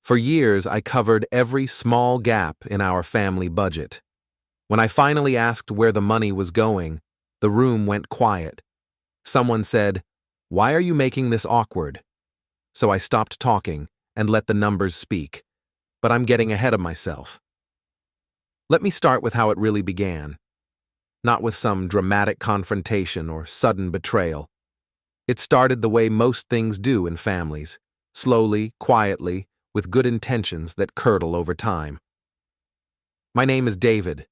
For years, I covered every small gap in our family budget. When I finally asked where the money was going, the room went quiet. Someone said, "Why are you making this awkward?" So I stopped talking and let the numbers speak. But I'm getting ahead of myself. Let me start with how it really began. Not with some dramatic confrontation or sudden betrayal. It started the way most things do in families, slowly, quietly, with good intentions that curdle over time. My name is David.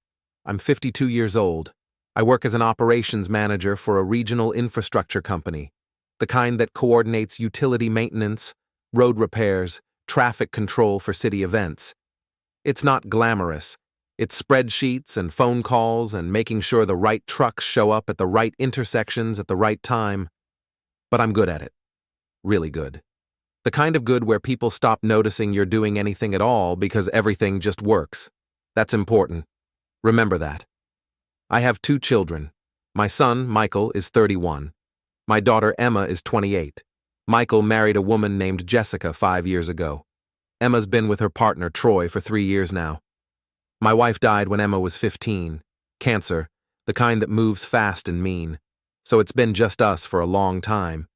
I'm 52 years old. I work as an operations manager for a regional infrastructure company, the kind that coordinates utility maintenance, road repairs, traffic control for city events. It's not glamorous. It's spreadsheets and phone calls and making sure the right trucks show up at the right intersections at the right time. But I'm good at it. Really good. The kind of good where people stop noticing you're doing anything at all because everything just works. That's important. Remember that. I have 2 children. My son, Michael, is 31. My daughter, Emma, is 28. Michael married a woman named Jessica 5 years ago. Emma's been with her partner, Troy, for 3 years now. My wife died when Emma was 15. Cancer, the kind that moves fast and mean. So it's been just us for a long time.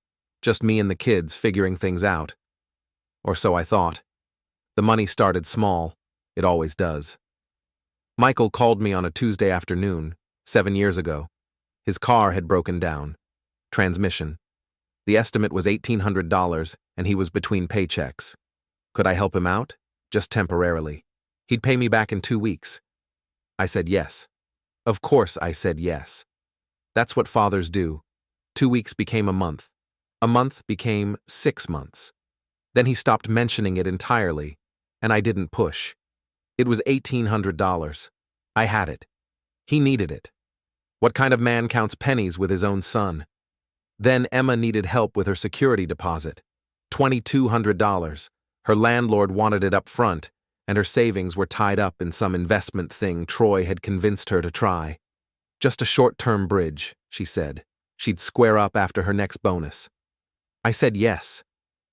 Just me and the kids figuring things out. Or so I thought. The money started small. It always does. Michael called me on a Tuesday afternoon, 7 years ago. His car had broken down. Transmission. The estimate was $1,800, and he was between paychecks. Could I help him out? Just temporarily. He'd pay me back in 2 weeks. I said yes. Of course I said yes. That's what fathers do. 2 weeks became a month. A month became 6 months. Then he stopped mentioning it entirely, and I didn't push. It was $1,800. I had it. He needed it. What kind of man counts pennies with his own son? Then Emma needed help with her security deposit. $2,200. Her landlord wanted it up front, and her savings were tied up in some investment thing Troy had convinced her to try. Just a short-term bridge, she said. She'd square up after her next bonus. I said yes.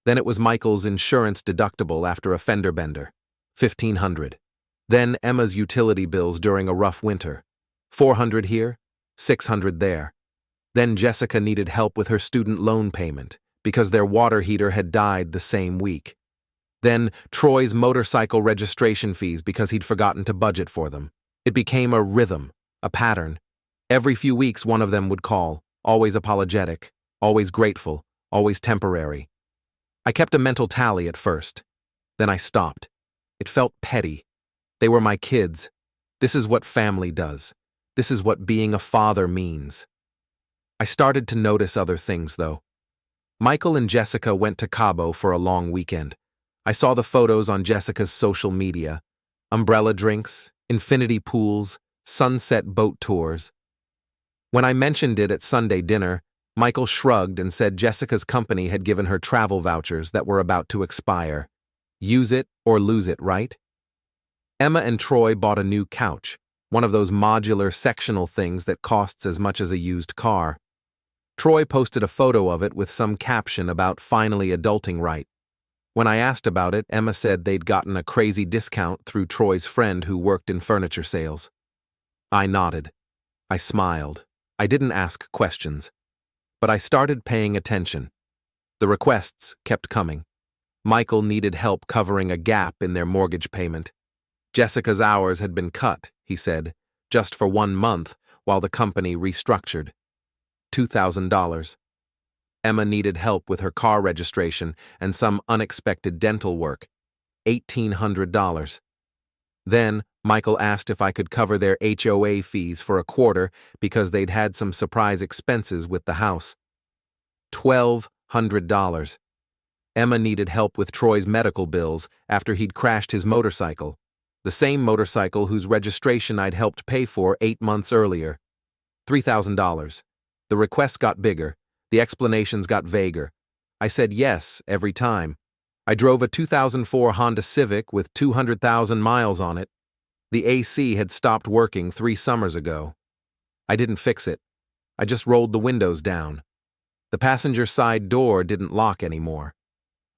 Then it was Michael's insurance deductible after a fender bender. $1,500. Then Emma's utility bills during a rough winter. $400 here, $600 there. Then Jessica needed help with her student loan payment because their water heater had died the same week. Then Troy's motorcycle registration fees because he'd forgotten to budget for them. It became a rhythm, a pattern. Every few weeks one of them would call, always apologetic, always grateful, always temporary. I kept a mental tally at first. Then I stopped. It felt petty. They were my kids. This is what family does. This is what being a father means. I started to notice other things, though. Michael and Jessica went to Cabo for a long weekend. I saw the photos on Jessica's social media. Umbrella drinks, infinity pools, sunset boat tours. When I mentioned it at Sunday dinner, Michael shrugged and said Jessica's company had given her travel vouchers that were about to expire. Use it or lose it, right? Emma and Troy bought a new couch, one of those modular sectional things that costs as much as a used car. Troy posted a photo of it with some caption about finally adulting right. When I asked about it, Emma said they'd gotten a crazy discount through Troy's friend who worked in furniture sales. I nodded. I smiled. I didn't ask questions. But I started paying attention. The requests kept coming. Michael needed help covering a gap in their mortgage payment. Jessica's hours had been cut, he said, just for 1 month while the company restructured. $2,000. Emma needed help with her car registration and some unexpected dental work. $1,800. Then Michael asked if I could cover their HOA fees for a quarter because they'd had some surprise expenses with the house. $1,200. Emma needed help with Troy's medical bills after he'd crashed his motorcycle, the same motorcycle whose registration I'd helped pay for 8 months earlier. $3,000. The requests got bigger, the explanations got vaguer. I said yes every time. I drove a 2004 Honda Civic with 200,000 miles on it. The AC had stopped working 3 summers ago. I didn't fix it. I just rolled the windows down. The passenger side door didn't lock anymore.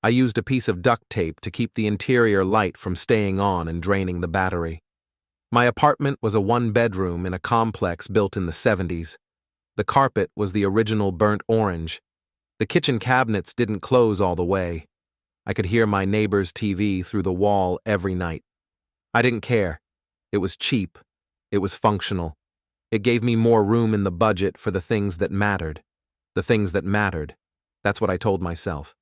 I used a piece of duct tape to keep the interior light from staying on and draining the battery. My apartment was a one-bedroom in a complex built in the 70s. The carpet was the original burnt orange. The kitchen cabinets didn't close all the way. I could hear my neighbor's TV through the wall every night. I didn't care. It was cheap. It was functional. It gave me more room in the budget for the things that mattered. The things that mattered. That's what I told myself.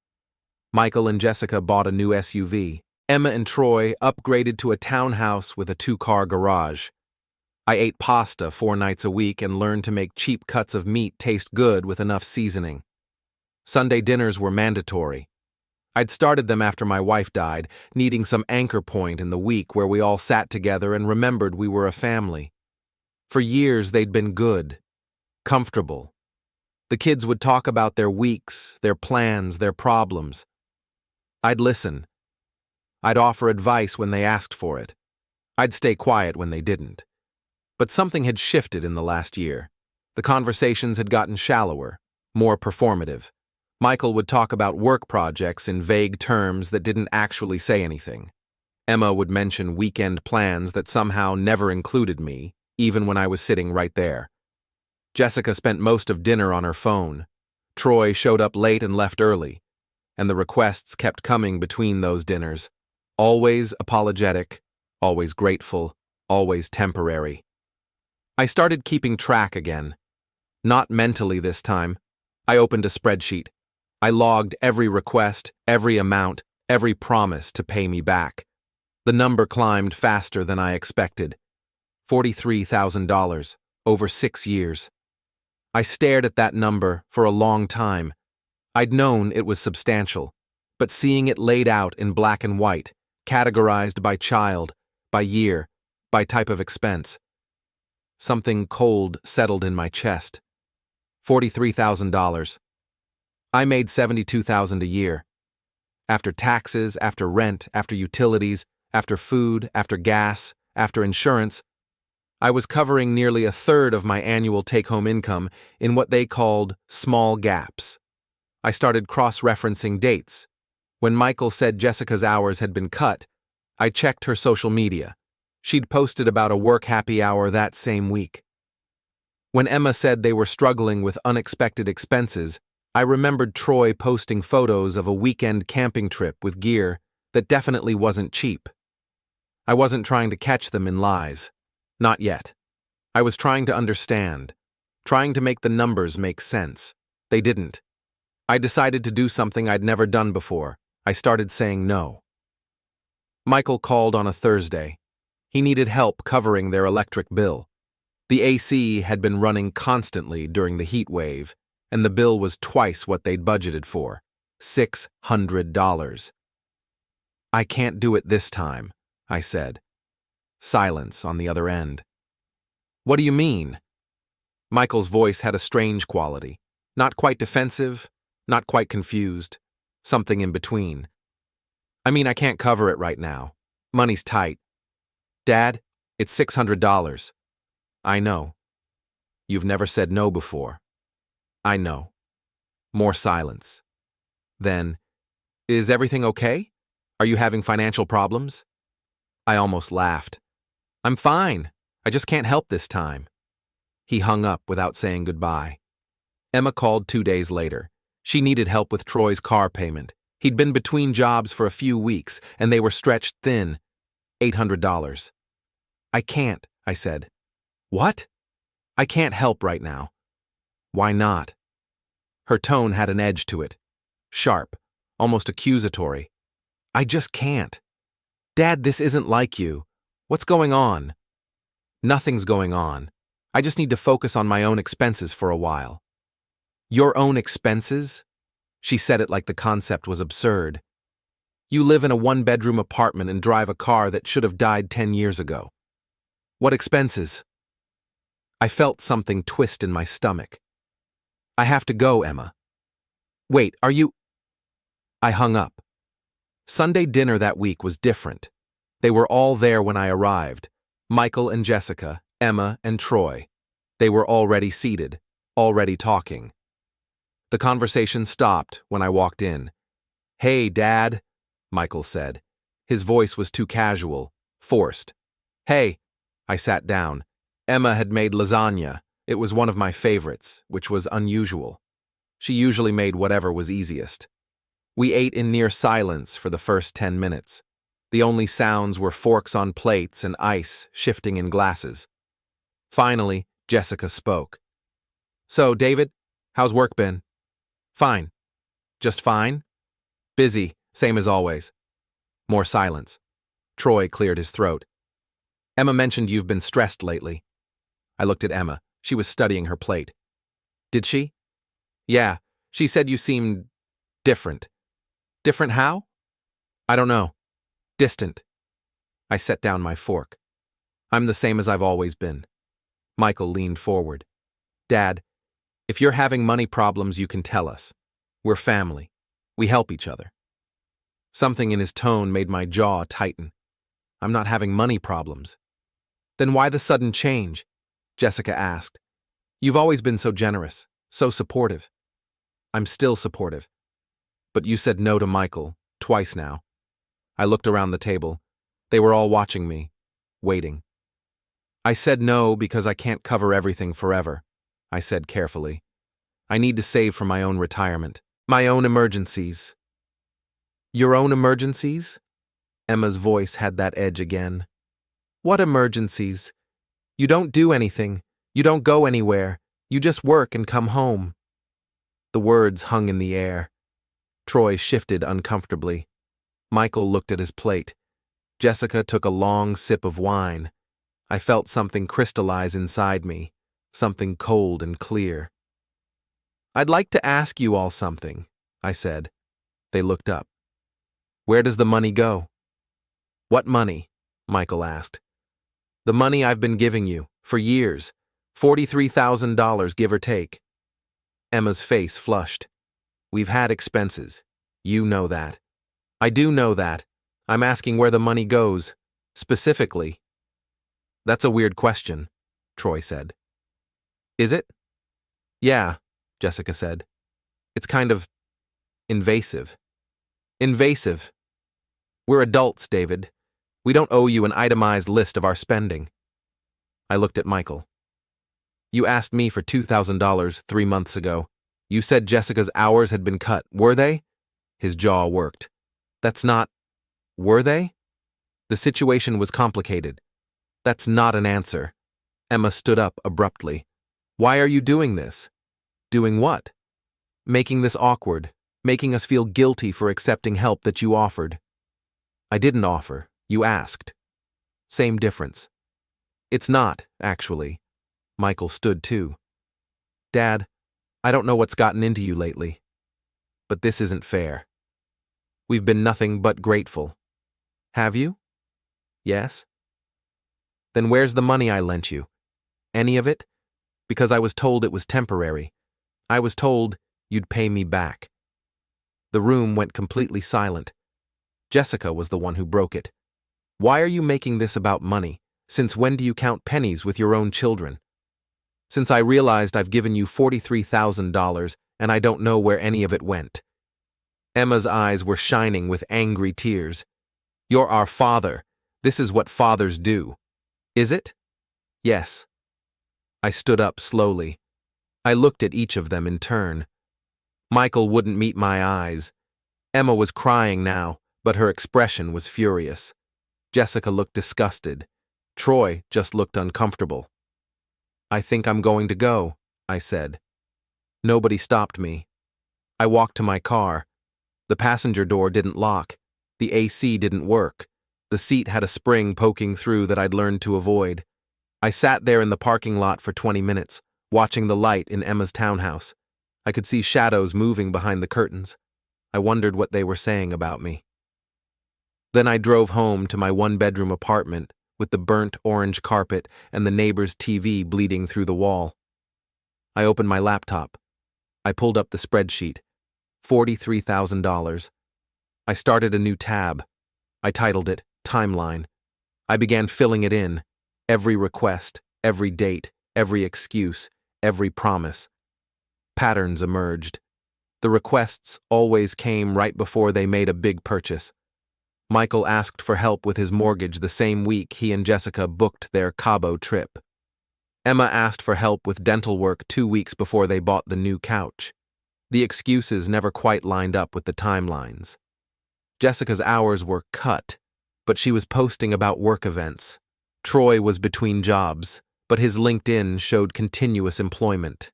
Michael and Jessica bought a new SUV. Emma and Troy upgraded to a townhouse with a 2-car garage. I ate pasta 4 nights a week and learned to make cheap cuts of meat taste good with enough seasoning. Sunday dinners were mandatory. I'd started them after my wife died, needing some anchor point in the week where we all sat together and remembered we were a family. For years they'd been good, comfortable. The kids would talk about their weeks, their plans, their problems. I'd listen. I'd offer advice when they asked for it. I'd stay quiet when they didn't. But something had shifted in the last year. The conversations had gotten shallower, more performative. Michael would talk about work projects in vague terms that didn't actually say anything. Emma would mention weekend plans that somehow never included me, even when I was sitting right there. Jessica spent most of dinner on her phone. Troy showed up late and left early, and the requests kept coming between those dinners. Always apologetic, always grateful, always temporary. I started keeping track again. Not mentally this time. I opened a spreadsheet. I logged every request, every amount, every promise to pay me back. The number climbed faster than I expected. $43,000, over 6 years. I stared at that number for a long time. I'd known it was substantial, but seeing it laid out in black and white, categorized by child, by year, by type of expense, something cold settled in my chest. $43,000. I made $72,000 a year. After taxes, after rent, after utilities, after food, after gas, after insurance, I was covering nearly a third of my annual take-home income in what they called small gaps. I started cross-referencing dates. When Michael said Jessica's hours had been cut, I checked her social media. She'd posted about a work happy hour that same week. When Emma said they were struggling with unexpected expenses, I remembered Troy posting photos of a weekend camping trip with gear that definitely wasn't cheap. I wasn't trying to catch them in lies. Not yet. I was trying to understand, trying to make the numbers make sense. They didn't. I decided to do something I'd never done before. I started saying no. Michael called on a Thursday. He needed help covering their electric bill. The AC had been running constantly during the heat wave, and the bill was twice what they'd budgeted for, $600. I can't do it this time, I said. Silence on the other end. What do you mean? Michael's voice had a strange quality, not quite defensive, not quite confused, something in between. I mean, I can't cover it right now. Money's tight. Dad, it's $600. I know. You've never said no before. I know. More silence. Then, is everything okay? Are you having financial problems? I almost laughed. I'm fine. I just can't help this time. He hung up without saying goodbye. Emma called 2 days later. She needed help with Troy's car payment. He'd been between jobs for a few weeks, and they were stretched thin. $800. I can't, I said. What? I can't help right now. Why not? Her tone had an edge to it. Sharp, almost accusatory. I just can't. Dad, this isn't like you. What's going on? Nothing's going on. I just need to focus on my own expenses for a while. Your own expenses? She said it like the concept was absurd. You live in a one-bedroom apartment and drive a car that should have died 10 years ago. What expenses? I felt something twist in my stomach. I have to go, Emma. Wait, are you... I hung up. Sunday dinner that week was different. They were all there when I arrived. Michael and Jessica, Emma and Troy. They were already seated, already talking. The conversation stopped when I walked in. "Hey, Dad," Michael said. His voice was too casual, forced. "Hey." I sat down. Emma had made lasagna. It was one of my favorites, which was unusual. She usually made whatever was easiest. We ate in near silence for the first 10 minutes. The only sounds were forks on plates and ice shifting in glasses. Finally, Jessica spoke. "So, David, how's work been?" "Fine." "Just fine?" "Busy, same as always." More silence. Troy cleared his throat. "Emma mentioned you've been stressed lately." I looked at Emma. She was studying her plate. "Did she?" "Yeah, she said you seemed different." "Different how?" "I don't know. Distant." I set down my fork. "I'm the same as I've always been." Michael leaned forward. "Dad, if you're having money problems, you can tell us. We're family. We help each other." Something in his tone made my jaw tighten. "I'm not having money problems." "Then why the sudden change?" Jessica asked. "You've always been so generous, so supportive." "I'm still supportive." "But you said no to Michael, twice now." I looked around the table. They were all watching me, waiting. "I said no because I can't cover everything forever," I said carefully. "I need to save for my own retirement, my own emergencies." "Your own emergencies?" Emma's voice had that edge again. "What emergencies? You don't do anything. You don't go anywhere. You just work and come home." The words hung in the air. Troy shifted uncomfortably. Michael looked at his plate. Jessica took a long sip of wine. I felt something crystallize inside me, something cold and clear. "I'd like to ask you all something," I said. They looked up. "Where does the money go?" "What money?" Michael asked. "The money I've been giving you, for years. $43,000, give or take." Emma's face flushed. "We've had expenses. You know that." "I do know that. I'm asking where the money goes, specifically." "That's a weird question," Troy said. "Is it?" "Yeah," Jessica said. "It's kind of invasive." "Invasive? We're adults, David. We don't owe you an itemized list of our spending." I looked at Michael. "You asked me for $2,000 3 months ago. You said Jessica's hours had been cut, were they?" His jaw worked. "That's not... Were they?" "The situation was complicated." "That's not an answer." Emma stood up abruptly. "Why are you doing this?" "Doing what?" "Making this awkward, making us feel guilty for accepting help that you offered." "I didn't offer. You asked." "Same difference." "It's not, actually." Michael stood too. "Dad, I don't know what's gotten into you lately. But this isn't fair. We've been nothing but grateful." "Have you?" "Yes." "Then where's the money I lent you? Any of it? Because I was told it was temporary. I was told you'd pay me back." The room went completely silent. Jessica was the one who broke it. "Why are you making this about money? Since when do you count pennies with your own children?" "Since I realized I've given you $43,000 and I don't know where any of it went." Emma's eyes were shining with angry tears. "You're our father. This is what fathers do." "Is it?" "Yes." I stood up slowly. I looked at each of them in turn. Michael wouldn't meet my eyes. Emma was crying now, but her expression was furious. Jessica looked disgusted. Troy just looked uncomfortable. "I think I'm going to go," I said. Nobody stopped me. I walked to my car. The passenger door didn't lock. The AC didn't work. The seat had a spring poking through that I'd learned to avoid. I sat there in the parking lot for 20 minutes, watching the light in Emma's townhouse. I could see shadows moving behind the curtains. I wondered what they were saying about me. Then I drove home to my one-bedroom apartment with the burnt orange carpet and the neighbor's TV bleeding through the wall. I opened my laptop. I pulled up the spreadsheet. $43,000. I started a new tab. I titled it Timeline. I began filling it in. Every request, every date, every excuse, every promise. Patterns emerged. The requests always came right before they made a big purchase. Michael asked for help with his mortgage the same week he and Jessica booked their Cabo trip. Emma asked for help with dental work 2 weeks before they bought the new couch. The excuses never quite lined up with the timelines. Jessica's hours were cut, but she was posting about work events. Troy was between jobs, but his LinkedIn showed continuous employment.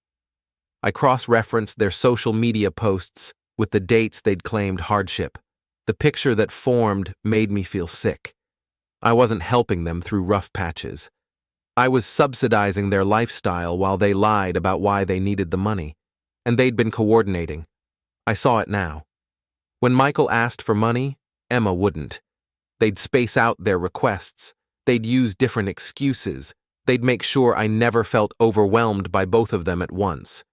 I cross-referenced their social media posts with the dates they'd claimed hardship. The picture that formed made me feel sick. I wasn't helping them through rough patches. I was subsidizing their lifestyle while they lied about why they needed the money. And they'd been coordinating. I saw it now. When Michael asked for money, Emma wouldn't. They'd space out their requests. They'd use different excuses. They'd make sure I never felt overwhelmed by both of them at once.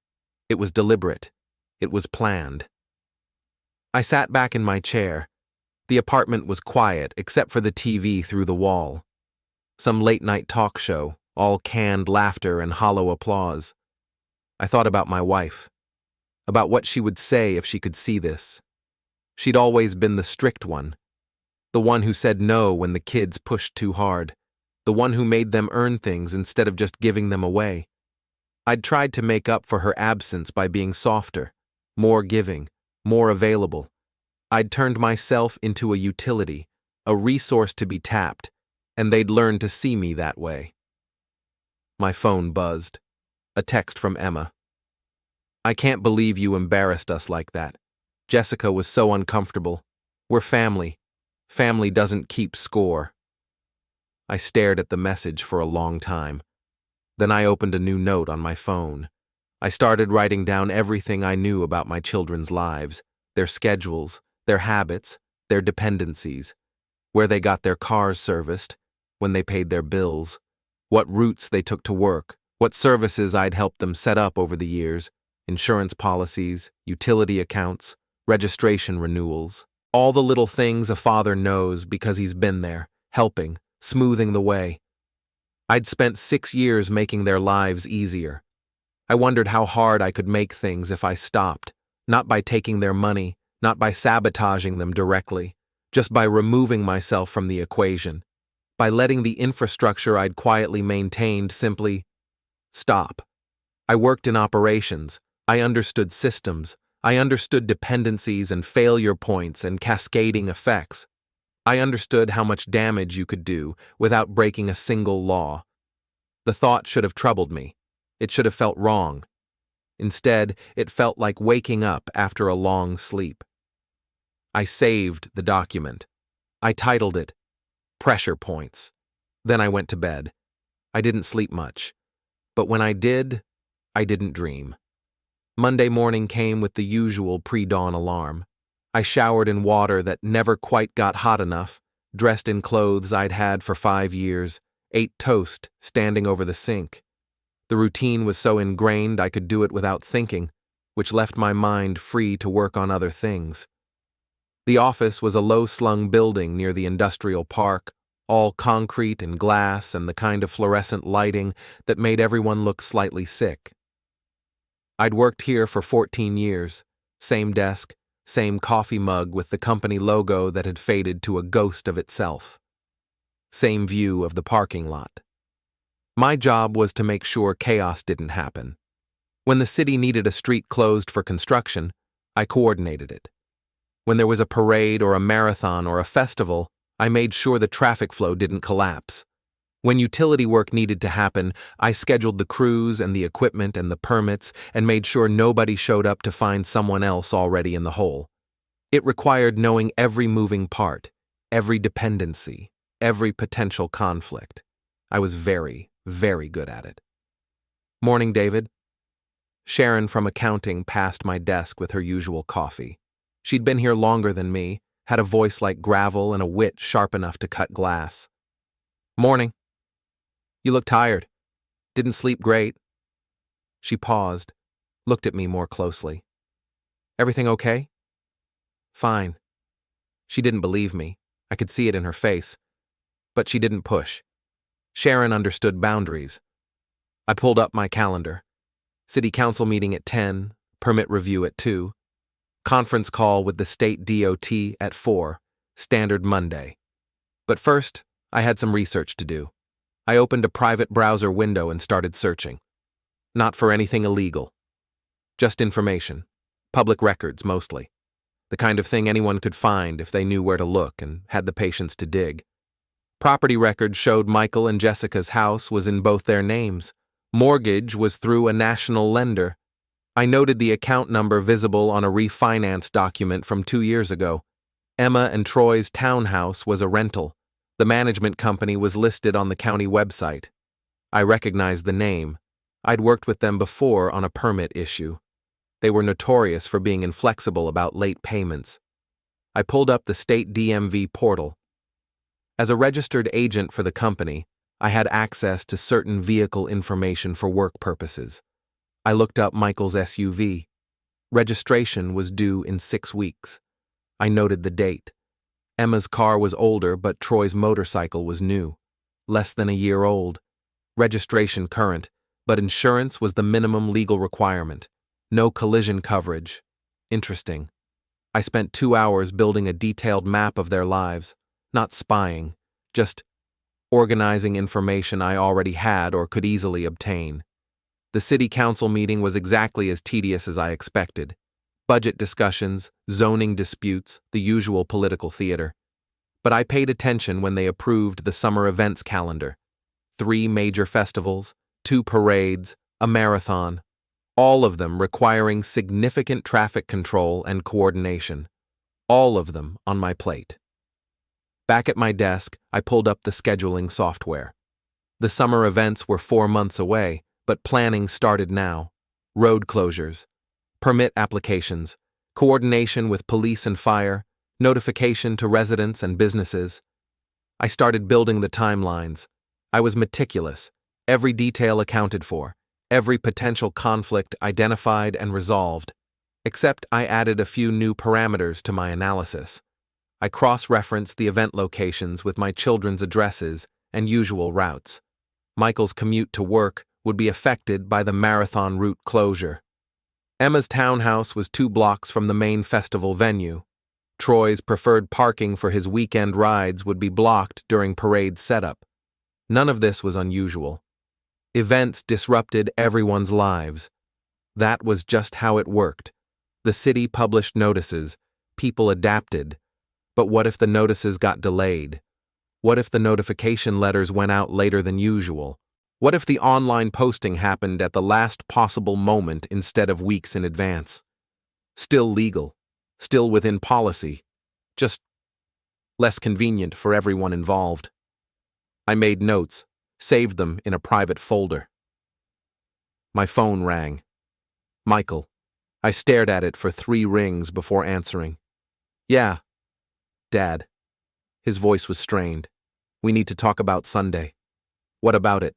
It was deliberate. It was planned. I sat back in my chair. The apartment was quiet except for the TV through the wall. Some late-night talk show, all canned laughter and hollow applause. I thought about my wife, about what she would say if she could see this. She'd always been the strict one, the one who said no when the kids pushed too hard, the one who made them earn things instead of just giving them away. I'd tried to make up for her absence by being softer, more giving, more available. I'd turned myself into a utility, a resource to be tapped, and they'd learned to see me that way. My phone buzzed. A text from Emma. I can't believe you embarrassed us like that. Jessica was so uncomfortable. We're family. Family doesn't keep score. I stared at the message for a long time. Then I opened a new note on my phone. I started writing down everything I knew about my children's lives, their schedules, their habits, their dependencies, where they got their cars serviced, when they paid their bills, what routes they took to work, what services I'd helped them set up over the years, insurance policies, utility accounts, registration renewals, all the little things a father knows because he's been there, helping, smoothing the way. I'd spent 6 years making their lives easier. I wondered how hard I could make things if I stopped, not by taking their money, not by sabotaging them directly, just by removing myself from the equation, by letting the infrastructure I'd quietly maintained simply stop. I worked in operations. I understood systems. I understood dependencies and failure points and cascading effects. I understood how much damage you could do without breaking a single law. The thought should have troubled me. It should have felt wrong. Instead, it felt like waking up after a long sleep. I saved the document. I titled it Pressure Points. Then I went to bed. I didn't sleep much. But when I did, I didn't dream. Monday morning came with the usual pre-dawn alarm. I showered in water that never quite got hot enough, dressed in clothes I'd had for 5 years, ate toast standing over the sink. The routine was so ingrained I could do it without thinking, which left my mind free to work on other things. The office was a low-slung building near the industrial park, all concrete and glass and the kind of fluorescent lighting that made everyone look slightly sick. I'd worked here for 14 years, same desk, same coffee mug with the company logo that had faded to a ghost of itself. Same view of the parking lot. My job was to make sure chaos didn't happen. When the city needed a street closed for construction, I coordinated it. When there was a parade or a marathon or a festival, I made sure the traffic flow didn't collapse. When utility work needed to happen, I scheduled the crews and the equipment and the permits and made sure nobody showed up to find someone else already in the hole. It required knowing every moving part, every dependency, every potential conflict. I was very, very good at it. Morning, David. Sharon from accounting passed my desk with her usual coffee. She'd been here longer than me, had a voice like gravel and a wit sharp enough to cut glass. Morning. You look tired. Didn't sleep great. She paused, looked at me more closely. Everything okay? Fine. She didn't believe me. I could see it in her face. But she didn't push. Sharon understood boundaries. I pulled up my calendar. City council meeting at 10, permit review at 2. Conference call with the state DOT at 4, standard Monday. But first, I had some research to do. I opened a private browser window and started searching. Not for anything illegal. Just information. Public records, mostly. The kind of thing anyone could find if they knew where to look and had the patience to dig. Property records showed Michael and Jessica's house was in both their names. Mortgage was through a national lender. I noted the account number visible on a refinance document from 2 years ago. Emma and Troy's townhouse was a rental. The management company was listed on the county website. I recognized the name. I'd worked with them before on a permit issue. They were notorious for being inflexible about late payments. I pulled up the state DMV portal. As a registered agent for the company, I had access to certain vehicle information for work purposes. I looked up Michael's SUV. Registration was due in 6 weeks. I noted the date. Emma's car was older, but Troy's motorcycle was new. Less than a year old. Registration current, but insurance was the minimum legal requirement. No collision coverage. Interesting. I spent 2 hours building a detailed map of their lives. Not spying, just organizing information I already had or could easily obtain. The city council meeting was exactly as tedious as I expected. Budget discussions, zoning disputes, the usual political theater. But I paid attention when they approved the summer events calendar. 3 major festivals, 2 parades, a marathon, all of them requiring significant traffic control and coordination. All of them on my plate. Back at my desk, I pulled up the scheduling software. The summer events were 4 months away, but planning started now. Road closures, permit applications, coordination with police and fire, notification to residents and businesses. I started building the timelines. I was meticulous, every detail accounted for, every potential conflict identified and resolved. Except I added a few new parameters to my analysis. I cross-referenced the event locations with my children's addresses and usual routes. Michael's commute to work would be affected by the marathon route closure. Emma's townhouse was 2 blocks from the main festival venue. Troy's preferred parking for his weekend rides would be blocked during parade setup. None of this was unusual. Events disrupted everyone's lives. That was just how it worked. The city published notices. People adapted. But what if the notices got delayed? What if the notification letters went out later than usual? What if the online posting happened at the last possible moment instead of weeks in advance? Still legal, still within policy, just less convenient for everyone involved. I made notes, saved them in a private folder. My phone rang. Michael. I stared at it for 3 rings before answering. Yeah. Dad. His voice was strained. We need to talk about Sunday. What about it?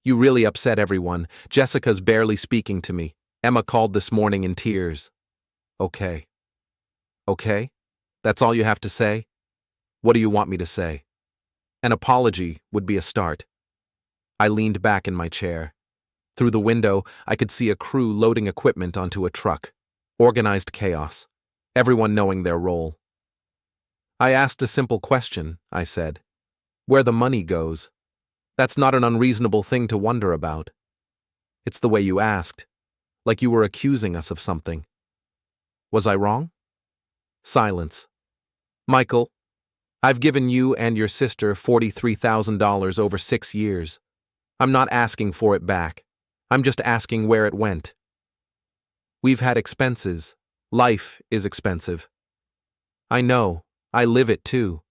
You really upset everyone. Jessica's barely speaking to me. Emma called this morning in tears. Okay. Okay? That's all you have to say? What do you want me to say? An apology would be a start. I leaned back in my chair. Through the window, I could see a crew loading equipment onto a truck. Organized chaos. Everyone knowing their role. I asked a simple question, I said. Where the money goes. That's not an unreasonable thing to wonder about. It's the way you asked, like you were accusing us of something. Was I wrong? Silence. Michael, I've given you and your sister $43,000 over 6 years. I'm not asking for it back. I'm just asking where it went. We've had expenses. Life is expensive. I know. I live it too.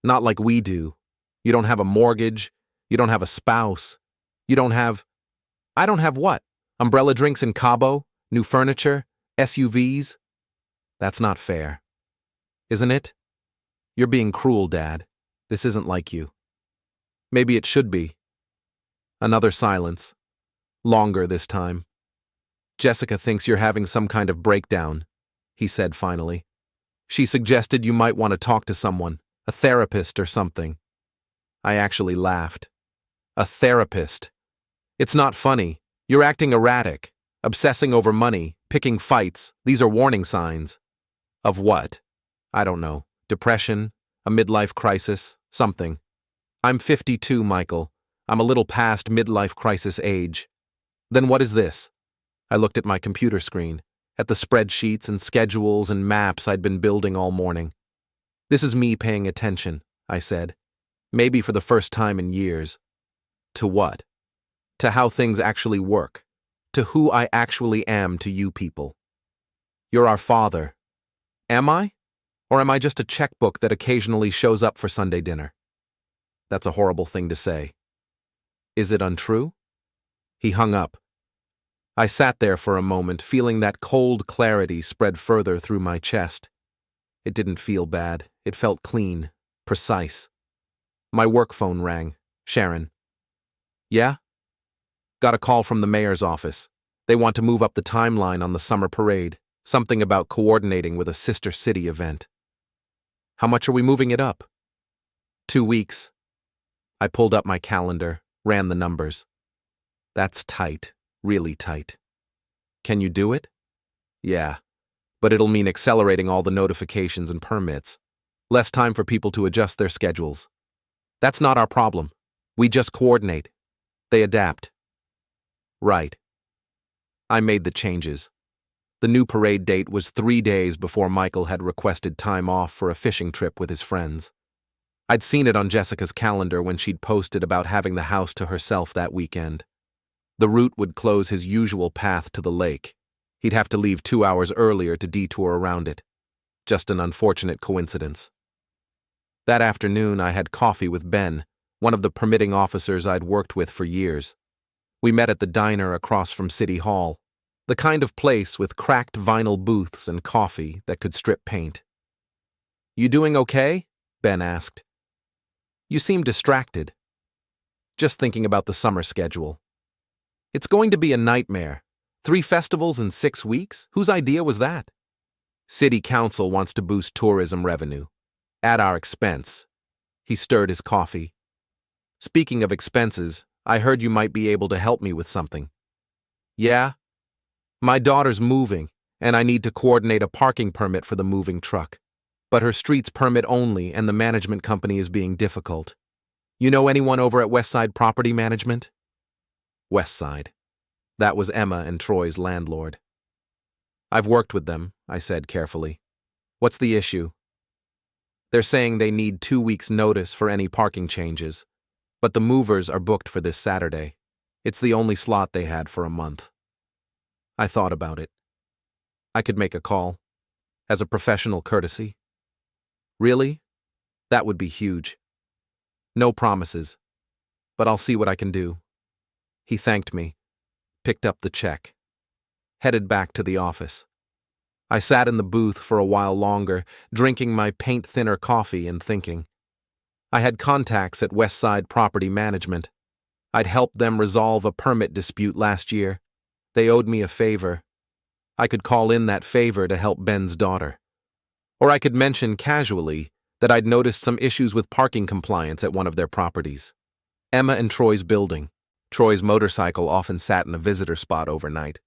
Not like we do. You don't have a mortgage. You don't have a spouse. You don't have... I don't have what? Umbrella drinks in Cabo? New furniture? SUVs? That's not fair. Isn't it? You're being cruel, Dad. This isn't like you. Maybe it should be. Another silence. Longer this time. Jessica thinks you're having some kind of breakdown, he said finally. She suggested you might want to talk to someone, a therapist or something. I actually laughed. A therapist. It's not funny. You're acting erratic, obsessing over money, Picking fights, these are warning signs. Of what? I don't know. Depression? A midlife crisis? Something. I'm 52, Michael. I'm a little past midlife crisis age. Then what is this? I looked at my computer screen, at the spreadsheets and schedules and maps I'd been building all morning. This is me paying attention, I said. Maybe for the first time in years. To what? To how things actually work. To who I actually am to you people. You're our father. Am I? Or am I just a checkbook that occasionally shows up for Sunday dinner? That's a horrible thing to say. Is it untrue? He hung up. I sat there for a moment, feeling that cold clarity spread further through my chest. It didn't feel bad. It felt clean, precise. My work phone rang. Sharon. Yeah? Got a call from the mayor's office. They want to move up the timeline on the summer parade. Something about coordinating with a sister city event. How much are we moving it up? 2 weeks. I pulled up my calendar, ran the numbers. That's tight, really tight. Can you do it? Yeah, but it'll mean accelerating all the notifications and permits. Less time for people to adjust their schedules. That's not our problem. We just coordinate. They adapt. Right. I made the changes. The new parade date was 3 days before Michael had requested time off for a fishing trip with his friends. I'd seen it on Jessica's calendar when she'd posted about having the house to herself that weekend. The route would close his usual path to the lake. He'd have to leave 2 hours earlier to detour around it. Just an unfortunate coincidence. That afternoon, I had coffee with Ben, one of the permitting officers I'd worked with for years. We met at the diner across from City Hall, the kind of place with cracked vinyl booths and coffee that could strip paint. You doing okay? Ben asked. You seem distracted. Just thinking about the summer schedule. It's going to be a nightmare. 3 festivals in 6 weeks? Whose idea was that? City Council wants to boost tourism revenue. At our expense. He stirred his coffee. Speaking of expenses, I heard you might be able to help me with something. Yeah? My daughter's moving, and I need to coordinate a parking permit for the moving truck. But her street's permit only, and the management company is being difficult. You know anyone over at Westside Property Management? Westside. That was Emma and Troy's landlord. I've worked with them, I said carefully. What's the issue? They're saying they need 2 weeks' notice for any parking changes, but the movers are booked for this Saturday. It's the only slot they had for a month. I thought about it. I could make a call, as a professional courtesy. Really? That would be huge. No promises, but I'll see what I can do. He thanked me, picked up the check, headed back to the office. I sat in the booth for a while longer, drinking my paint-thinner coffee and thinking. I had contacts at Westside Property Management. I'd helped them resolve a permit dispute last year. They owed me a favor. I could call in that favor to help Ben's daughter. Or I could mention casually that I'd noticed some issues with parking compliance at one of their properties. Emma and Troy's building. Troy's motorcycle often sat in a visitor spot overnight.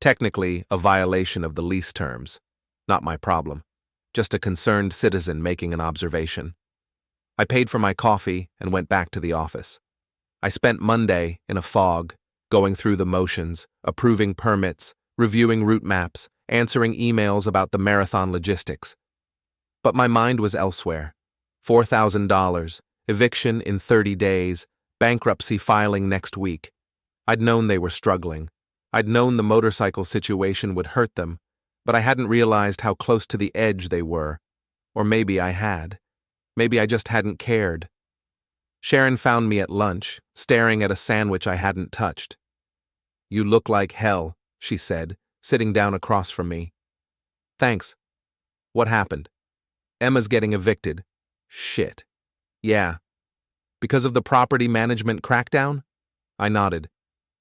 Technically, a violation of the lease terms. Not my problem. Just a concerned citizen making an observation. I paid for my coffee and went back to the office. I spent Monday in a fog, going through the motions, approving permits, reviewing route maps, answering emails about the marathon logistics. But my mind was elsewhere. $4,000, eviction in 30 days, bankruptcy filing next week. I'd known they were struggling. I'd known the motorcycle situation would hurt them, but I hadn't realized how close to the edge they were. Or maybe I had. Maybe I just hadn't cared. Sharon found me at lunch, staring at a sandwich I hadn't touched. You look like hell, she said, sitting down across from me. Thanks. What happened? Emma's getting evicted. Shit. Yeah. Because of the property management crackdown? I nodded.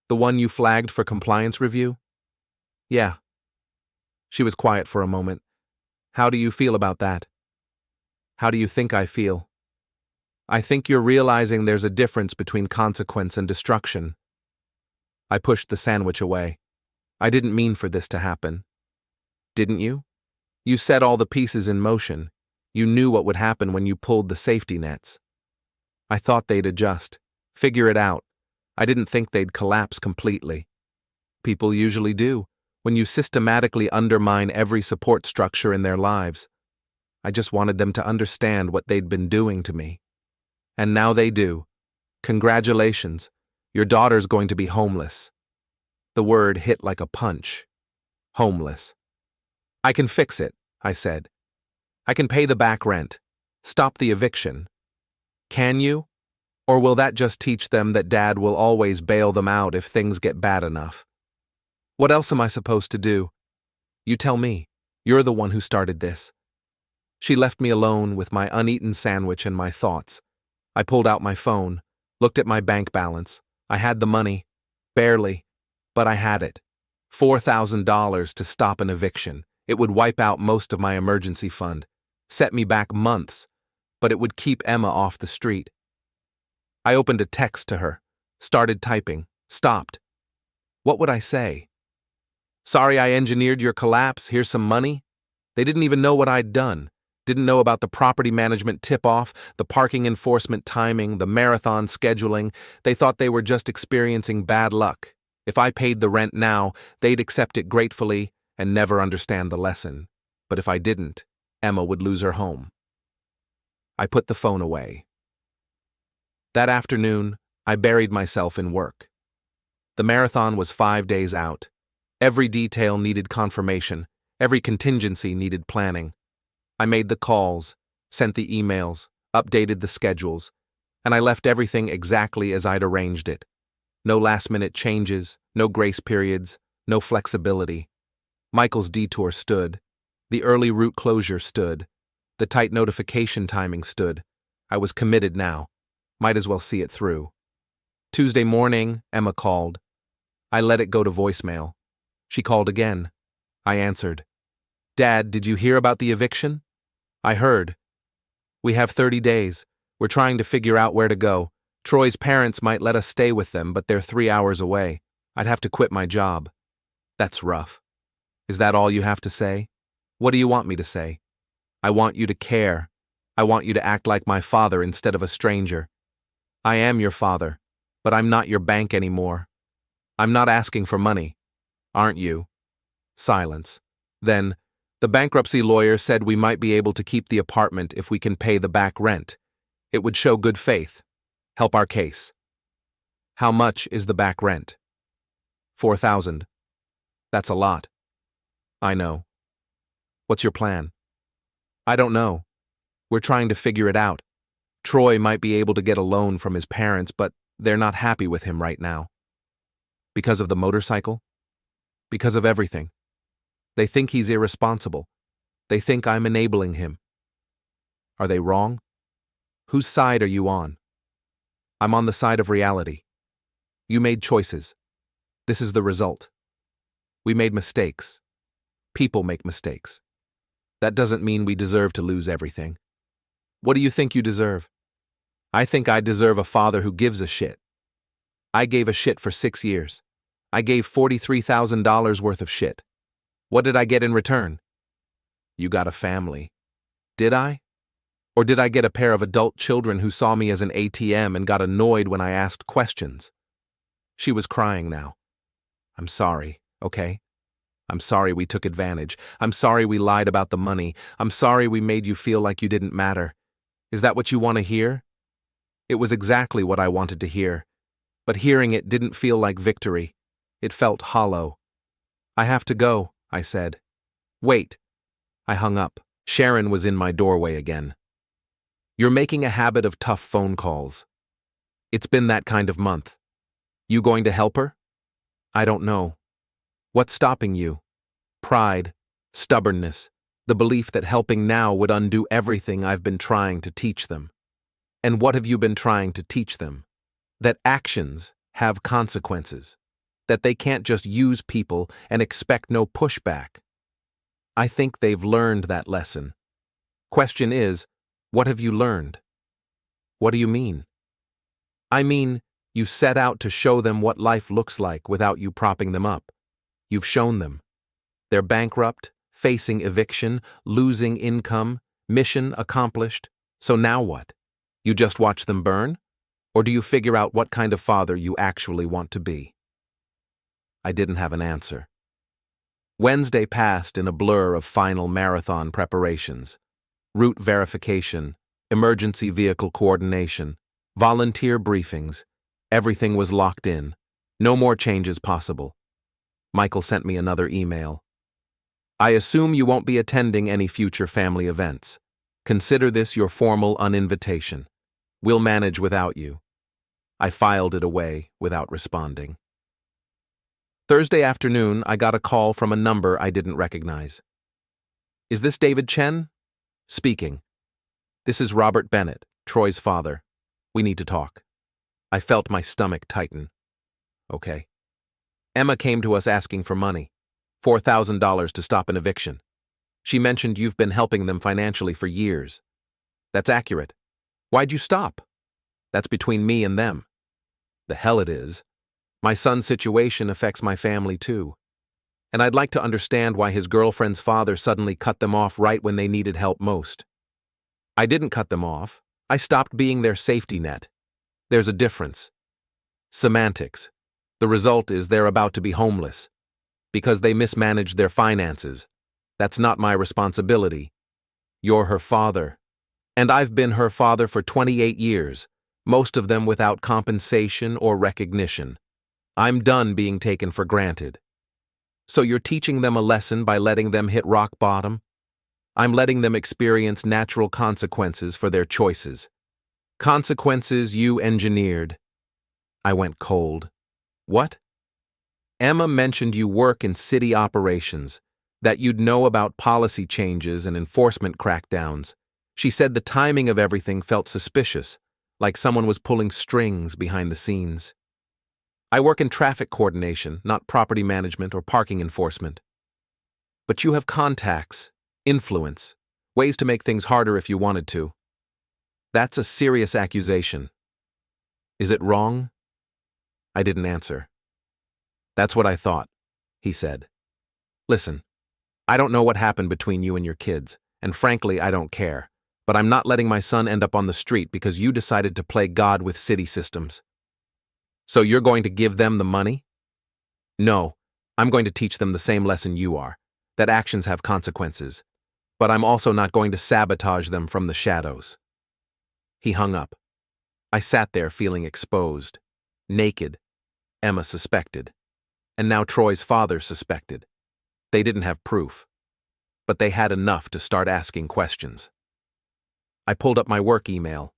The one you flagged for compliance review? Yeah. She was quiet for a moment. How do you feel about that? How do you think I feel? I think you're realizing there's a difference between consequence and destruction. I pushed the sandwich away. I didn't mean for this to happen. Didn't you? You set all the pieces in motion. You knew what would happen when you pulled the safety nets. I thought they'd adjust, figure it out. I didn't think they'd collapse completely. People usually do, when you systematically undermine every support structure in their lives. I just wanted them to understand what they'd been doing to me. And now they do. Congratulations, your daughter's going to be homeless. The word hit like a punch. Homeless. I can fix it, I said. I can pay the back rent. Stop the eviction. Can you? Or will that just teach them that Dad will always bail them out if things get bad enough? What else am I supposed to do? You tell me. You're the one who started this. She left me alone with my uneaten sandwich and my thoughts. I pulled out my phone, looked at my bank balance. I had the money. Barely. But I had it. $4,000 to stop an eviction. It would wipe out most of my emergency fund, set me back months, but it would keep Emma off the street. I opened a text to her, started typing, stopped. What would I say? Sorry I engineered your collapse, here's some money? They didn't even know what I'd done. Didn't know about the property management tip-off, the parking enforcement timing, the marathon scheduling. They thought they were just experiencing bad luck. If I paid the rent now, they'd accept it gratefully and never understand the lesson. But if I didn't, Emma would lose her home. I put the phone away. That afternoon, I buried myself in work. The marathon was 5 days out. Every detail needed confirmation. Every contingency needed planning. I made the calls, sent the emails, updated the schedules, and I left everything exactly as I'd arranged it. No last-minute changes, no grace periods, no flexibility. Michael's detour stood. The early route closure stood. The tight notification timing stood. I was committed now. Might as well see it through. Tuesday morning, Emma called. I let it go to voicemail. She called again. I answered. Dad, did you hear about the eviction? I heard. We have 30 days. We're trying to figure out where to go. Troy's parents might let us stay with them, but they're 3 hours away. I'd have to quit my job. That's rough. Is that all you have to say? What do you want me to say? I want you to care. I want you to act like my father instead of a stranger. I am your father, but I'm not your bank anymore. I'm not asking for money. Aren't you? Silence. Then, the bankruptcy lawyer said we might be able to keep the apartment if we can pay the back rent. It would show good faith. Help our case. How much is the back rent? $4,000. That's a lot. I know. What's your plan? I don't know. We're trying to figure it out. Troy might be able to get a loan from his parents, but they're not happy with him right now. Because of the motorcycle? Because of everything. They think he's irresponsible. They think I'm enabling him. Are they wrong? Whose side are you on? I'm on the side of reality. You made choices. This is the result. We made mistakes. People make mistakes. That doesn't mean we deserve to lose everything. What do you think you deserve? I think I deserve a father who gives a shit. I gave a shit for 6 years. I gave $43,000 worth of shit. What did I get in return? You got a family. Did I? Or did I get a pair of adult children who saw me as an ATM and got annoyed when I asked questions? She was crying now. I'm sorry, okay? I'm sorry we took advantage. I'm sorry we lied about the money. I'm sorry we made you feel like you didn't matter. Is that what you want to hear? It was exactly what I wanted to hear. But hearing it didn't feel like victory. It felt hollow. I have to go, I said. Wait. I hung up. Sharon was in my doorway again. You're making a habit of tough phone calls. It's been that kind of month. You going to help her? I don't know. What's stopping you? Pride, stubbornness, the belief that helping now would undo everything I've been trying to teach them. And what have you been trying to teach them? That actions have consequences. That they can't just use people and expect no pushback. I think they've learned that lesson. Question is, what have you learned? What do you mean? I mean, you set out to show them what life looks like without you propping them up. You've shown them. They're bankrupt, facing eviction, losing income, mission accomplished. So now what? You just watch them burn? Or do you figure out what kind of father you actually want to be? I didn't have an answer. Wednesday passed in a blur of final marathon preparations. Route verification, emergency vehicle coordination, volunteer briefings. Everything was locked in. No more changes possible. Michael sent me another email. I assume you won't be attending any future family events. Consider this your formal uninvitation. We'll manage without you. I filed it away without responding. Thursday afternoon, I got a call from a number I didn't recognize. Is this David Chen? Speaking. This is Robert Bennett, Troy's father. We need to talk. I felt my stomach tighten. Okay. Emma came to us asking for money. $4,000 to stop an eviction. She mentioned you've been helping them financially for years. That's accurate. Why'd you stop? That's between me and them. The hell it is. My son's situation affects my family too. And I'd like to understand why his girlfriend's father suddenly cut them off right when they needed help most. I didn't cut them off. I stopped being their safety net. There's a difference. Semantics. The result is they're about to be homeless. Because they mismanaged their finances. That's not my responsibility. You're her father. And I've been her father for 28 years, most of them without compensation or recognition. I'm done being taken for granted. So you're teaching them a lesson by letting them hit rock bottom? I'm letting them experience natural consequences for their choices. Consequences you engineered. I went cold. What? Emma mentioned you work in city operations, that you'd know about policy changes and enforcement crackdowns. She said the timing of everything felt suspicious, like someone was pulling strings behind the scenes. I work in traffic coordination, not property management or parking enforcement. But you have contacts, influence, ways to make things harder if you wanted to. That's a serious accusation. Is it wrong? I didn't answer. That's what I thought, he said. Listen, I don't know what happened between you and your kids, and frankly, I don't care. But I'm not letting my son end up on the street because you decided to play God with city systems. So you're going to give them the money? No, I'm going to teach them the same lesson you are, that actions have consequences. But I'm also not going to sabotage them from the shadows. He hung up. I sat there feeling exposed, naked. Emma suspected. And now Troy's father suspected. They didn't have proof. But they had enough to start asking questions. I pulled up my work email,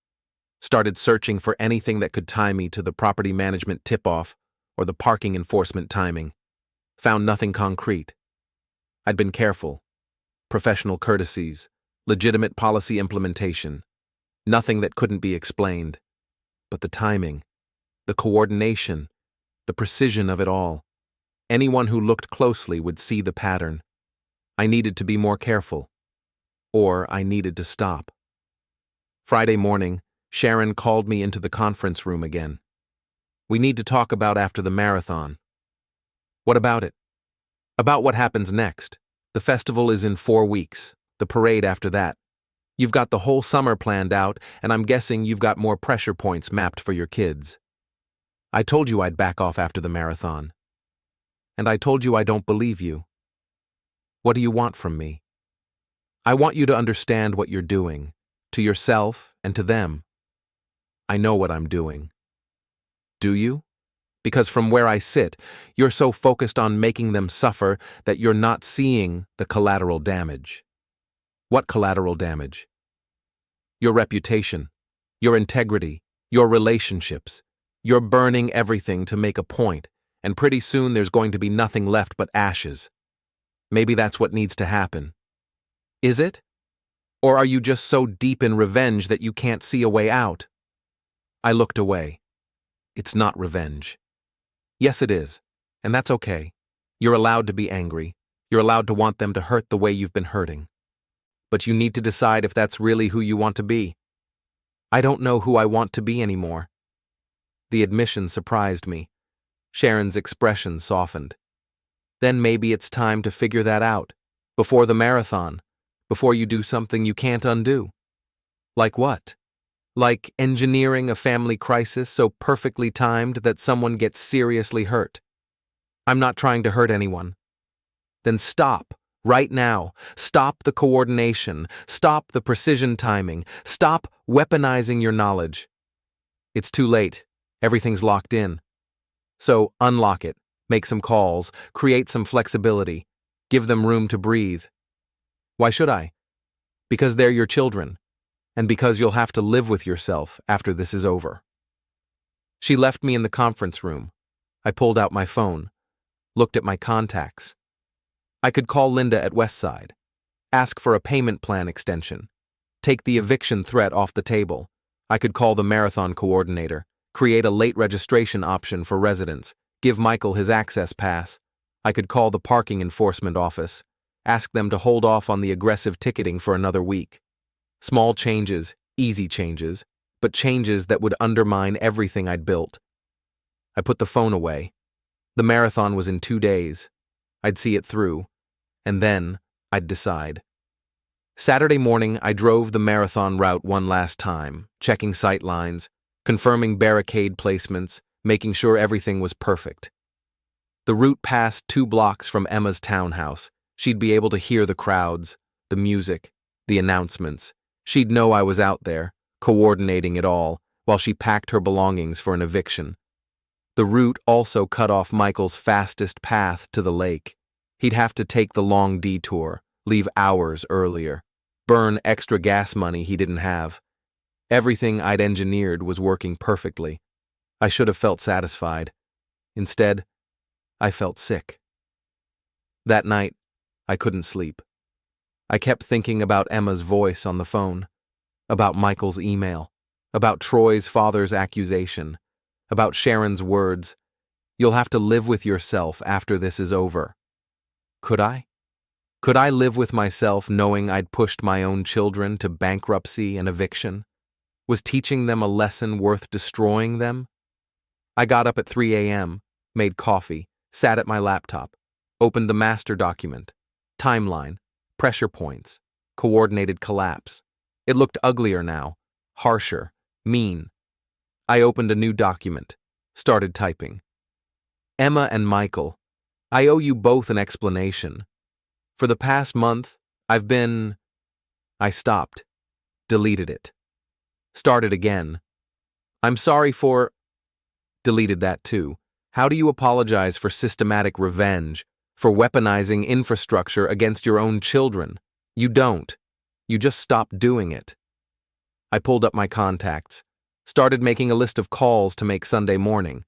started searching for anything that could tie me to the property management tip-off or the parking enforcement timing. Found nothing concrete. I'd been careful. Professional courtesies, legitimate policy implementation. Nothing that couldn't be explained. But the timing, the coordination, the precision of it all. Anyone who looked closely would see the pattern. I needed to be more careful. Or I needed to stop. Friday morning, Sharon called me into the conference room again. We need to talk about after the marathon. What about it? About what happens next. The festival is in 4 weeks, the parade after that. You've got the whole summer planned out, and I'm guessing you've got more pressure points mapped for your kids. I told you I'd back off after the marathon. And I told you I don't believe you. What do you want from me? I want you to understand what you're doing, to yourself and to them. I know what I'm doing. Do you? Because from where I sit, you're so focused on making them suffer that you're not seeing the collateral damage. What collateral damage? Your reputation, your integrity, your relationships. You're burning everything to make a point, and pretty soon there's going to be nothing left but ashes. Maybe that's what needs to happen. Is it? Or are you just so deep in revenge that you can't see a way out? I looked away. It's not revenge. Yes, it is, and that's okay. You're allowed to be angry. You're allowed to want them to hurt the way you've been hurting. But you need to decide if that's really who you want to be. I don't know who I want to be anymore. The admission surprised me. Sharon's expression softened. Then maybe it's time to figure that out. Before the marathon. Before you do something you can't undo. Like what? Like engineering a family crisis so perfectly timed that someone gets seriously hurt. I'm not trying to hurt anyone. Then stop. Right now. Stop the coordination. Stop the precision timing. Stop weaponizing your knowledge. It's too late. Everything's locked in. So unlock it. Make some calls. Create some flexibility. Give them room to breathe. Why should I? Because they're your children. And because you'll have to live with yourself after this is over. She left me in the conference room. I pulled out my phone. Looked at my contacts. I could call Linda at Westside. Ask for a payment plan extension. Take the eviction threat off the table. I could call the marathon coordinator. Create a late registration option for residents. Give Michael his access pass. I could call the parking enforcement office. Ask them to hold off on the aggressive ticketing for another week. Small changes, easy changes, but changes that would undermine everything I'd built. I put the phone away. The marathon was in 2 days. I'd see it through, and then I'd decide. Saturday morning, I drove the marathon route one last time, checking sight lines, confirming barricade placements, making sure everything was perfect. The route passed 2 blocks from Emma's townhouse. She'd be able to hear the crowds, the music, the announcements. She'd know I was out there, coordinating it all, while she packed her belongings for an eviction. The route also cut off Michael's fastest path to the lake. He'd have to take the long detour, leave hours earlier, burn extra gas money he didn't have. Everything I'd engineered was working perfectly. I should have felt satisfied. Instead, I felt sick. That night, I couldn't sleep. I kept thinking about Emma's voice on the phone, about Michael's email, about Troy's father's accusation, about Sharon's words, "You'll have to live with yourself after this is over." Could I? Could I live with myself knowing I'd pushed my own children to bankruptcy and eviction? Was teaching them a lesson worth destroying them? I got up at 3 a.m., made coffee, sat at my laptop, opened the master document, timeline, pressure points, coordinated collapse. It looked uglier now, harsher, mean. I opened a new document, started typing. Emma and Michael, I owe you both an explanation. For the past month, I've been... I stopped, deleted it. Started again. I'm sorry for... Deleted that too. How do you apologize for systematic revenge, for weaponizing infrastructure against your own children? You don't. You just stop doing it. I pulled up my contacts, started making a list of calls to make Sunday morning.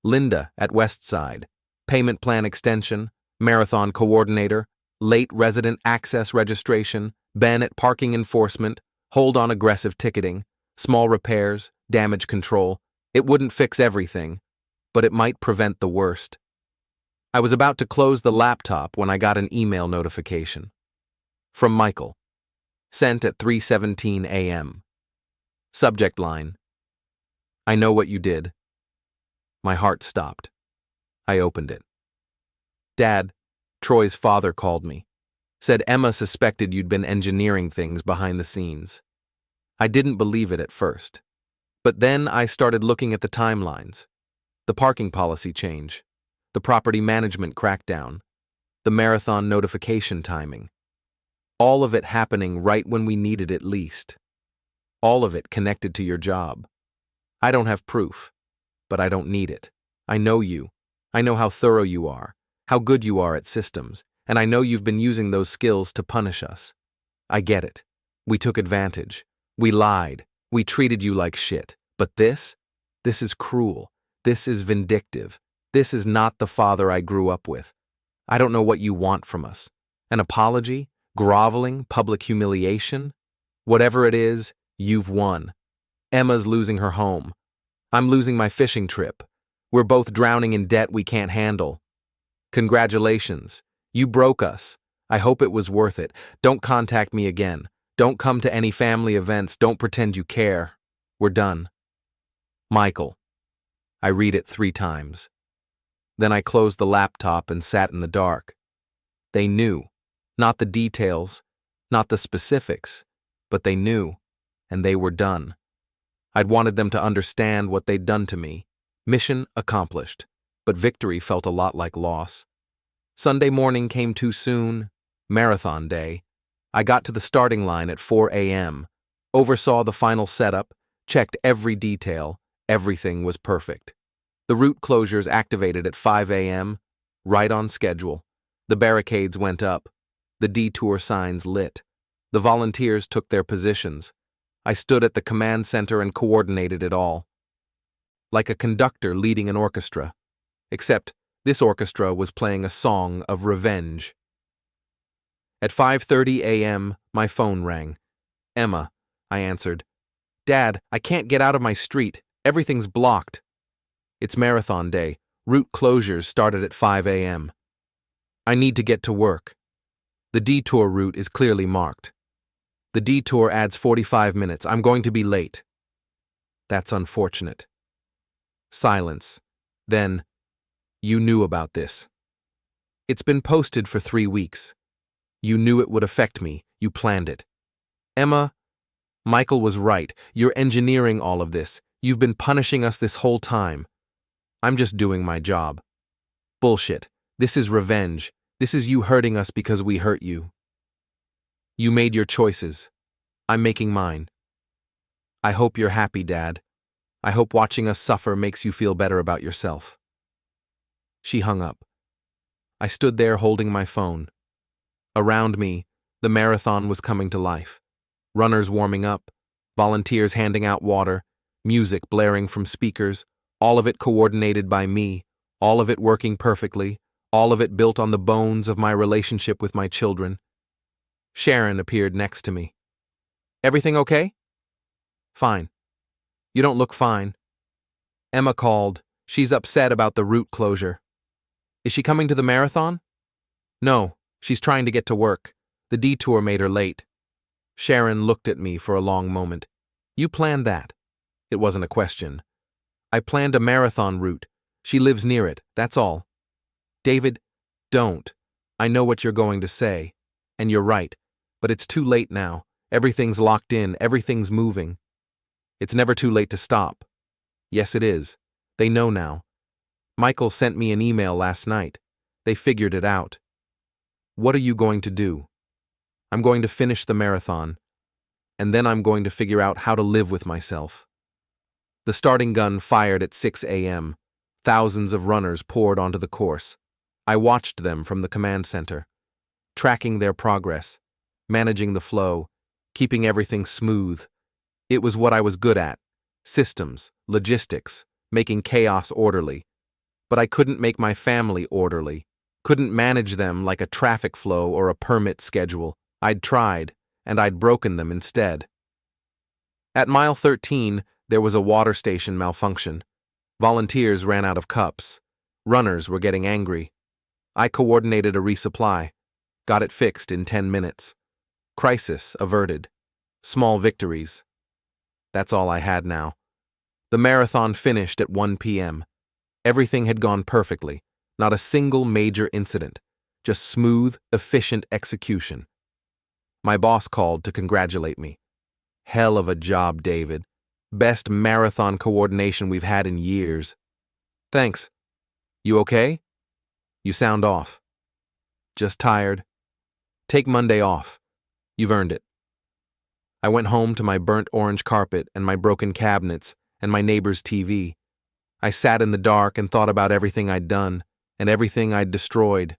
Linda at Westside, payment plan extension, marathon coordinator, late resident access registration, Ben at parking enforcement, hold on aggressive ticketing, small repairs, damage control. It wouldn't fix everything, but it might prevent the worst. I was about to close the laptop when I got an email notification. From Michael. Sent at 3:17 a.m. Subject line: I know what you did. My heart stopped. I opened it. Dad, Troy's father called me. Said Emma suspected you'd been engineering things behind the scenes. I didn't believe it at first. But then I started looking at the timelines. The parking policy change. The property management crackdown. The marathon notification timing. All of it happening right when we needed it least. All of it connected to your job. I don't have proof, but I don't need it. I know you. I know how thorough you are, how good you are at systems, and I know you've been using those skills to punish us. I get it. We took advantage. We lied. We treated you like shit. But this is cruel. This is vindictive. This is not the father I grew up with. I don't know what you want from us. An apology? Groveling? Public humiliation? Whatever it is, you've won. Emma's losing her home. I'm losing my fishing trip. We're both drowning in debt we can't handle. Congratulations. You broke us. I hope it was worth it. Don't contact me again. Don't come to any family events. Don't pretend you care. We're done. Michael. I read it 3 times. Then I closed the laptop and sat in the dark. They knew. Not the details, not the specifics, but they knew, and they were done. I'd wanted them to understand what they'd done to me. Mission accomplished, but victory felt a lot like loss. Sunday morning came too soon. Marathon day. I got to the starting line at 4 a.m., oversaw the final setup, checked every detail. Everything was perfect. The route closures activated at 5 a.m., right on schedule. The barricades went up. The detour signs lit. The volunteers took their positions. I stood at the command center and coordinated it all. Like a conductor leading an orchestra. Except this orchestra was playing a song of revenge. At 5:30 a.m., my phone rang. Emma, I answered. Dad, I can't get out of my street. Everything's blocked. It's marathon day. Route closures started at 5 a.m. I need to get to work. The detour route is clearly marked. The detour adds 45 minutes. I'm going to be late. That's unfortunate. Silence. Then, you knew about this. It's been posted for 3 weeks. You knew it would affect me. You planned it. Emma, Michael was right. You're engineering all of this. You've been punishing us this whole time. I'm just doing my job. Bullshit. This is revenge. This is you hurting us because we hurt you. You made your choices. I'm making mine. I hope you're happy, Dad. I hope watching us suffer makes you feel better about yourself. She hung up. I stood there holding my phone. Around me, the marathon was coming to life. Runners warming up, volunteers handing out water, music blaring from speakers, all of it coordinated by me, all of it working perfectly, all of it built on the bones of my relationship with my children. Sharon appeared next to me. Everything okay? Fine. You don't look fine. Emma called. She's upset about the route closure. Is she coming to the marathon? No, she's trying to get to work. The detour made her late. Sharon looked at me for a long moment. You planned that. It wasn't a question. I planned a marathon route. She lives near it, that's all. David, don't. I know what you're going to say. And you're right. But it's too late now. Everything's locked in. Everything's moving. It's never too late to stop. Yes, it is. They know now. Michael sent me an email last night. They figured it out. What are you going to do? I'm going to finish the marathon. And then I'm going to figure out how to live with myself. The starting gun fired at 6 a.m. Thousands of runners poured onto the course. I watched them from the command center, tracking their progress, managing the flow, keeping everything smooth. It was what I was good at. Systems, logistics, making chaos orderly. But I couldn't make my family orderly, couldn't manage them like a traffic flow or a permit schedule. I'd tried, and I'd broken them instead. At mile 13, there was a water station malfunction. Volunteers ran out of cups. Runners were getting angry. I coordinated a resupply. Got it fixed in 10 minutes. Crisis averted. Small victories. That's all I had now. The marathon finished at 1 p.m. Everything had gone perfectly. Not a single major incident. Just smooth, efficient execution. My boss called to congratulate me. Hell of a job, David. Best marathon coordination we've had in years. Thanks. You okay? You sound off. Just tired. Take Monday off. You've earned it. I went home to my burnt orange carpet and my broken cabinets and my neighbor's TV. I sat in the dark and thought about everything I'd done and everything I'd destroyed.